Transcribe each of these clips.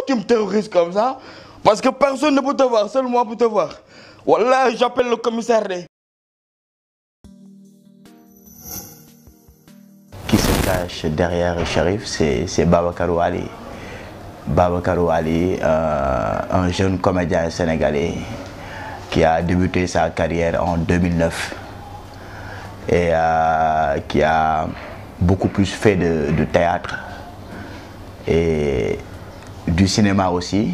tu me terrorises comme ça? Parce que personne ne peut te voir, seul moi peut te voir. Voilà, j'appelle le commissaire. Qui se cache derrière Cherif, c'est Babacar Ali. Babacar Ali, un jeune comédien sénégalais qui a débuté sa carrière en 2009 et qui a beaucoup plus fait de théâtre et du cinéma aussi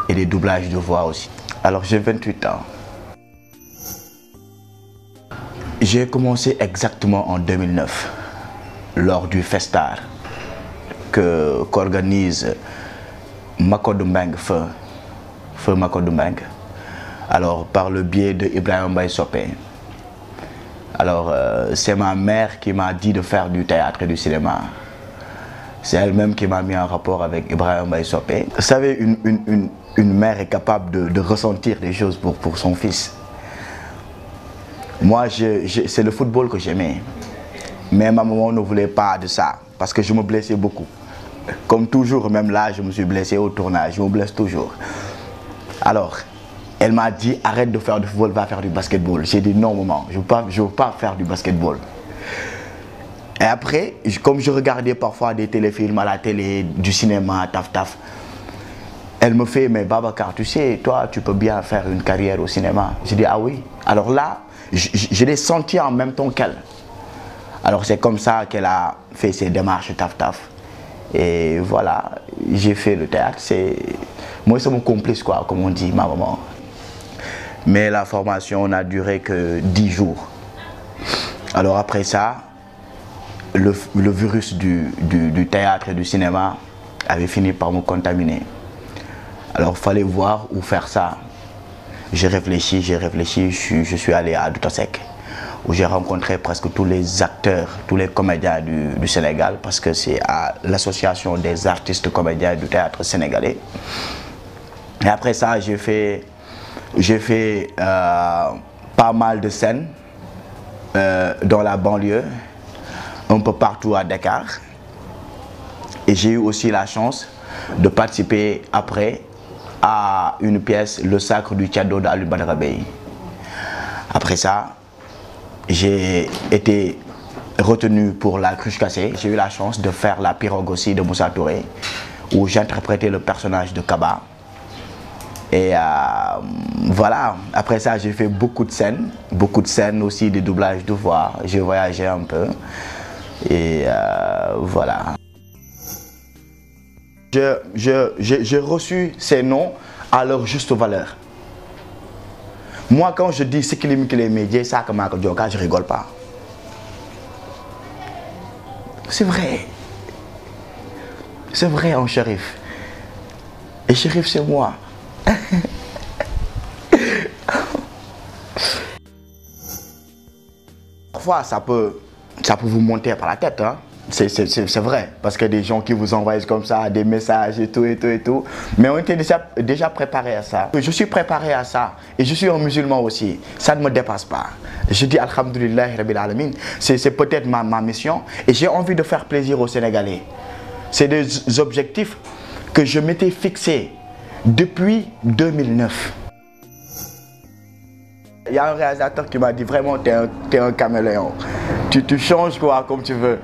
et des doublages de voix aussi. Alors j'ai 28 ans. J'ai commencé exactement en 2009 lors du Festar qu'organise Makodou Mbengue, Feu Makodou Mbengue. Alors par le biais de Ibrahima Mbaye Sopé. Alors c'est ma mère qui m'a dit de faire du théâtre et du cinéma. C'est elle-même qui m'a mis en rapport avec Ibrahima Mbaye Sopé. Vous savez, une mère est capable de ressentir des choses pour son fils. Moi, c'est le football que j'aimais. Mais ma maman ne voulait pas de ça, parce que je me blessais beaucoup. Comme toujours, même là, je me suis blessé au tournage, je me blesse toujours. Alors, elle m'a dit, arrête de faire du football, va faire du basketball. J'ai dit, non maman, je ne veux pas faire du basketball. Et après, comme je regardais parfois des téléfilms à la télé, du cinéma, taf. Elle me fait, mais Babacar, tu sais, toi, tu peux bien faire une carrière au cinéma. J'ai dit, ah oui. Alors là, je l'ai senti en même temps qu'elle. Alors c'est comme ça qu'elle a fait ses démarches taf. Et voilà, j'ai fait le théâtre. Moi, c'est mon complice, quoi, comme on dit, ma maman. Mais la formation n'a duré que 10 jours. Alors après ça, le virus du théâtre et du cinéma avait fini par me contaminer. Alors il fallait voir où faire ça. J'ai réfléchi, je suis allé à Doutasek, où j'ai rencontré presque tous les acteurs, tous les comédiens du Sénégal, parce que c'est à l'association des artistes comédiens du théâtre sénégalais. Et après ça, j'ai fait pas mal de scènes dans la banlieue, un peu partout à Dakar. Et j'ai eu aussi la chance de participer après à une pièce, Le Sacre du Tchado d'Alioune Badara Bèye. Après ça, j'ai été retenu pour La Cruche Cassée. J'ai eu la chance de faire La Pirogue aussi de Moussa Touré, où j'interprétais le personnage de Kaba. Et voilà, après ça j'ai fait beaucoup de scènes aussi, des doublages de voix. J'ai voyagé un peu et voilà. J'ai reçu ces noms à leur juste valeur. Moi, quand je dis ce qu'il est les médias, ça comme je rigole pas. C'est vrai. C'est vrai en Cherif. Et Cherif, c'est moi. Parfois, ça peut vous monter par la tête, hein. C'est vrai, parce qu'il y a des gens qui vous envoient comme ça des messages et tout. Mais on était déjà préparé à ça. Je suis préparé à ça et je suis un musulman aussi. Ça ne me dépasse pas. Je dis Alhamdulillah Rabbil Alamin. C'est peut-être ma mission et j'ai envie de faire plaisir aux Sénégalais. C'est des objectifs que je m'étais fixés depuis 2009. Il y a un réalisateur qui m'a dit vraiment t'es un caméléon. Tu changes quoi comme tu veux.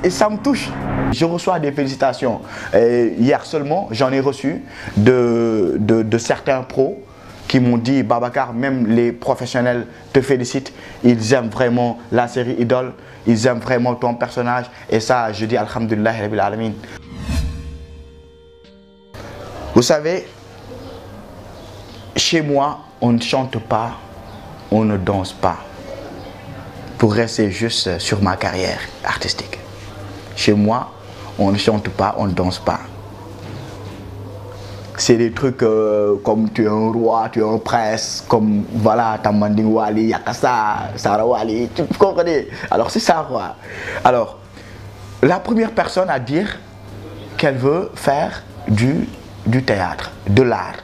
Et ça me touche. Je reçois des félicitations. Hier seulement, j'en ai reçu de certains pros qui m'ont dit Babacar, même les professionnels te félicitent. Ils aiment vraiment la série Idole. Ils aiment vraiment ton personnage. Et ça, je dis Alhamdulillah Rabbil Alamin. Vous savez, chez moi, on ne chante pas. On ne danse pas pour rester juste sur ma carrière artistique. Chez moi, on ne chante pas, on ne danse pas. C'est des trucs comme tu es un roi, tu es un prince, comme voilà, Tamanding Wali, Yakasa, Sarah Wali, tu comprenez? Alors c'est ça quoi. Alors, la première personne à dire qu'elle veut faire du théâtre, de l'art,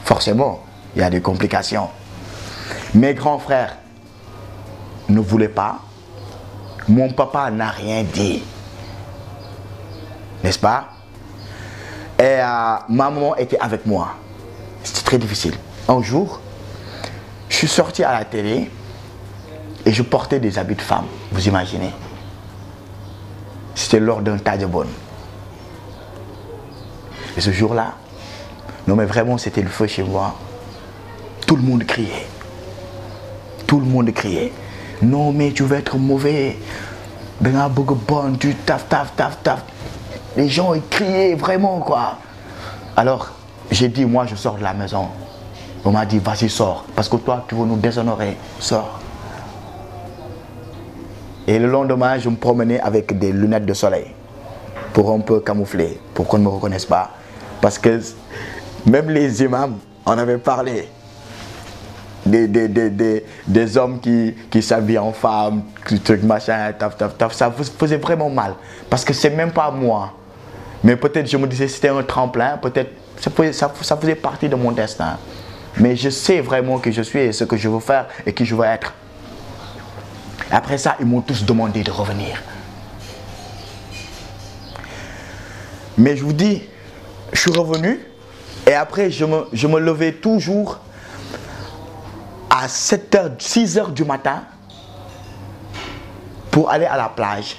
forcément, il y a des complications. Mes grands frères ne voulaient pas. Mon papa n'a rien dit. N'est-ce pas? Et ma maman était avec moi. C'était très difficile. Un jour, je suis sorti à la télé et je portais des habits de femme. Vous imaginez? C'était lors d'un tajabon. Et ce jour-là, non mais vraiment c'était le feu chez moi. Tout le monde criait. Tout le monde criait. Non mais tu vas être mauvais. Ben bon, tu taf. Les gens ils criaient vraiment quoi. Alors j'ai dit moi je sors de la maison. On m'a dit vas-y sors parce que toi tu veux nous déshonorer. Sors. Et le lendemain je me promenais avec des lunettes de soleil pour un peu camoufler, pour qu'on ne me reconnaisse pas. Parce que même les imams en avaient parlé. Des hommes qui s'habillent en femme, truc machin, taf, ça faisait vraiment mal. Parce que c'est même pas moi. Mais peut-être je me disais c'était un tremplin, peut-être ça faisait partie de mon destin. Mais je sais vraiment qui je suis et ce que je veux faire et qui je veux être. Après ça, ils m'ont tous demandé de revenir. Mais je vous dis, je suis revenu et après je me levais toujours à 7h, 6h du matin pour aller à la plage,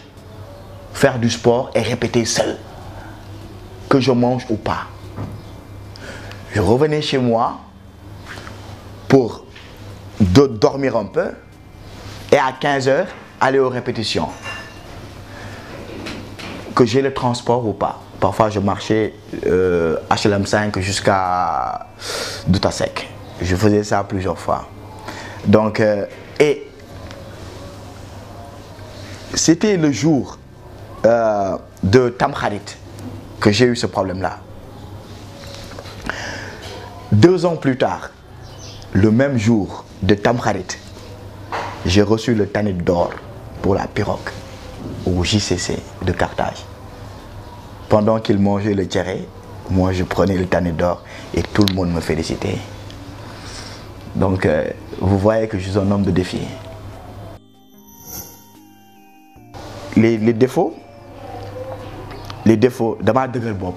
faire du sport et répéter seul que je mange ou pas. Je revenais chez moi pour dormir un peu et à 15h aller aux répétitions. Que j'ai le transport ou pas. Parfois je marchais HLM 5 jusqu'à Doutasek. Je faisais ça plusieurs fois. Donc, et c'était le jour de Tamkharit que j'ai eu ce problème-là. 2 ans plus tard, le même jour de Tamkharit, j'ai reçu le Tanit d'or pour la pirogue au JCC de Carthage. Pendant qu'il mangeait le tchéré, moi je prenais le Tanit d'or et tout le monde me félicitait. Donc, vous voyez que je suis un homme de défi. Les défauts de ma degré Bob.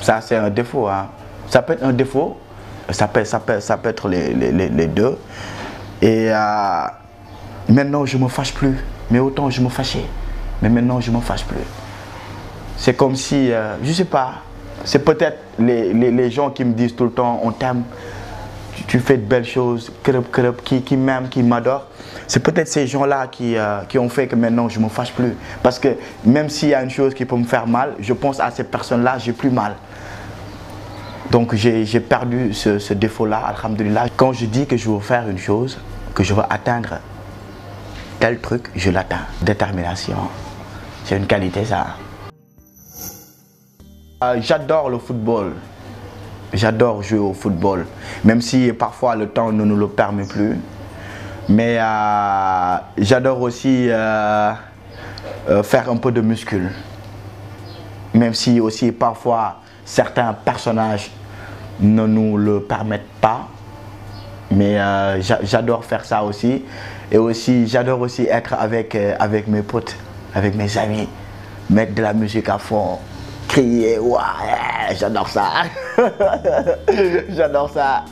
Ça, c'est un défaut. Hein. Ça peut être un défaut, ça peut être les deux. Et maintenant, je ne me fâche plus. Mais autant je me fâchais. Mais maintenant, je ne me fâche plus. C'est comme si, je ne sais pas. C'est peut-être les gens qui me disent tout le temps, on t'aime, tu fais de belles choses, qui m'aiment, qui m'adorent. C'est peut-être ces gens-là qui ont fait que maintenant je ne me fâche plus. Parce que même s'il y a une chose qui peut me faire mal, je pense à ces personnes-là, j'ai plus mal. Donc j'ai perdu ce défaut-là, alhamdoulilah. Quand je dis que je veux faire une chose, que je veux atteindre tel truc, je l'atteins. Détermination, c'est une qualité ça. J'adore le football, j'adore jouer au football, même si parfois le temps ne nous le permet plus. Mais j'adore aussi faire un peu de muscle, même si aussi parfois certains personnages ne nous le permettent pas. Mais j'adore faire ça aussi. Et aussi j'adore aussi être avec mes potes, avec mes amis, mettre de la musique à fond. Crier, ouais, j'adore ça. J'adore ça.